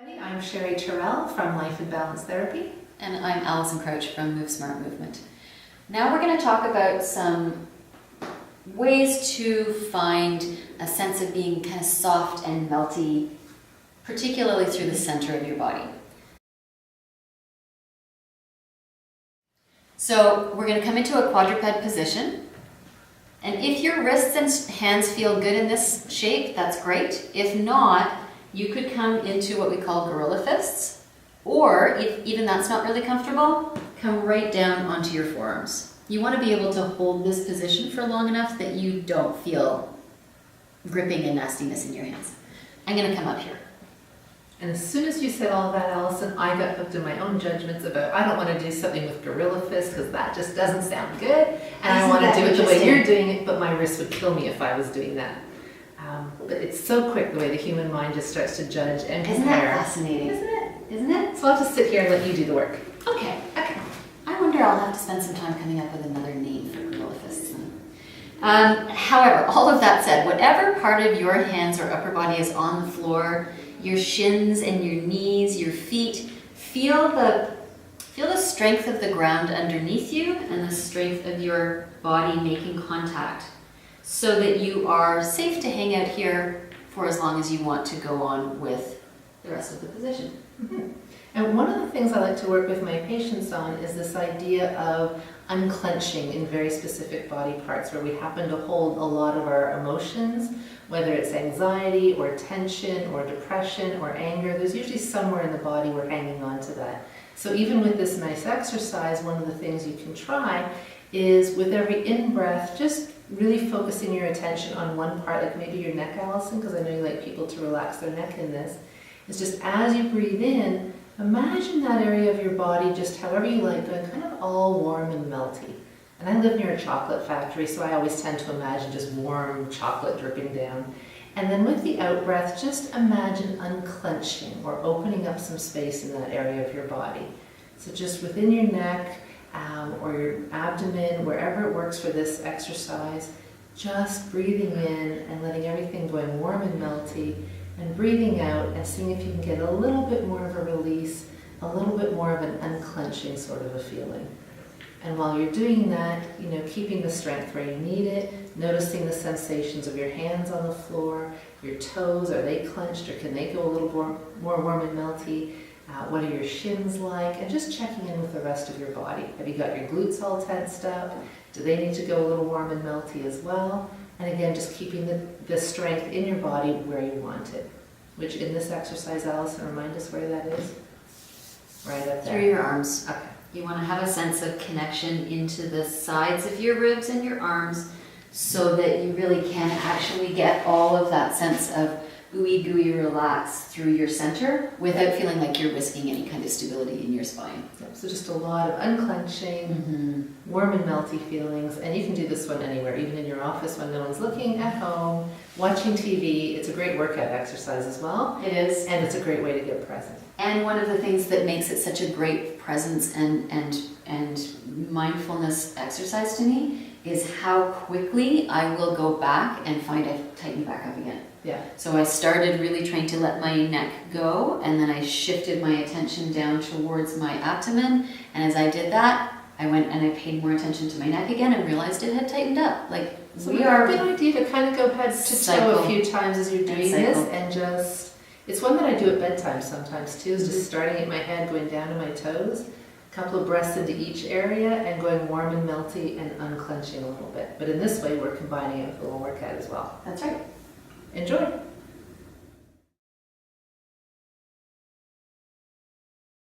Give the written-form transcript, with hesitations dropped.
I'm Sherry Terrell from Life and Balance Therapy. And I'm Alison Crouch from Move Smart Movement. Now we're going to talk about some ways to find a sense of being kind of soft and melty, particularly through the center of your body. So we're going to come into a quadruped position. And if your wrists and hands feel good in this shape, that's great. If not, you could come into what we call gorilla fists, or if even that's not really comfortable, come right down onto your forearms. You want to be able to hold this position for long enough that you don't feel gripping and nastiness in your hands. I'm going to come up here. And as soon as you said all of that, Alison, I got hooked in my own judgments about I don't want to do something with gorilla fists because that just doesn't sound good. And I want to do it the way you're doing it, but my wrist would kill me if I was doing that. But it's so quick the way the human mind just starts to judge and compare. Isn't that fascinating? Isn't it? So I'll just sit here and let you do the work. Okay. I wonder I'll have to spend some time coming up with another name for gorilla fists. However, all of that said, whatever part of your hands or upper body is on the floor, your shins and your knees, your feet, feel the strength of the ground underneath you and the strength of your body making contact, so that you are safe to hang out here for as long as you want to go on with the rest of the position. Mm-hmm. And one of the things I like to work with my patients on is this idea of unclenching in very specific body parts where we happen to hold a lot of our emotions, whether it's anxiety or tension or depression or anger. There's usually somewhere in the body we're hanging on to that. So even with this nice exercise, one of the things you can try is with every in-breath, just really focusing your attention on one part, like maybe your neck, Alison, because I know you like people to relax their neck in this. It's just as you breathe in, imagine that area of your body, just however you like, going kind of all warm and melty. And I live near a chocolate factory, so I always tend to imagine just warm chocolate dripping down. And then with the out-breath, just imagine unclenching or opening up some space in that area of your body. So just within your neck, or your abdomen, wherever it works for this exercise, just breathing in and letting everything going warm and melty, and breathing out and seeing if you can get a little bit more of a release, a little bit more of an unclenching sort of a feeling. And while you're doing that, keeping the strength where you need it, noticing the sensations of your hands on the floor, your toes, are they clenched or can they go a little more warm and melty? What are your shins like? And just checking in with the rest of your body. Have you got your glutes all tensed up? Do they need to go a little warm and melty as well? And again, just keeping the strength in your body where you want it. Which in this exercise, Alison, remind us where that is? Right up there. Through your arms. Okay. You want to have a sense of connection into the sides of your ribs and your arms so that you really can actually get all of that sense of ooey gooey relax through your center without feeling like you're risking any kind of stability in your spine. Yep. So just a lot of unclenching, warm and melty feelings. And you can do this one anywhere, even in your office when no one's looking, at home, watching TV. It's a great workout exercise as well. It is. And it's a great way to get present. And one of the things that makes it such a great presence and mindfulness exercise to me is how quickly I will go back and find I tighten back up again. Yeah. So I started really trying to let my neck go, and then I shifted my attention down towards my abdomen, and as I did that, I went and I paid more attention to my neck again and realized it had tightened up. So we are a good idea to kind of go head to toe a few times as you're doing this, and just, it's one that I do at bedtime sometimes too, is just starting at my head, going down to my toes, a couple of breaths into each area, and going warm and melty and unclenching a little bit. But in this way, we're combining it with a little workout as well. That's right. Enjoy.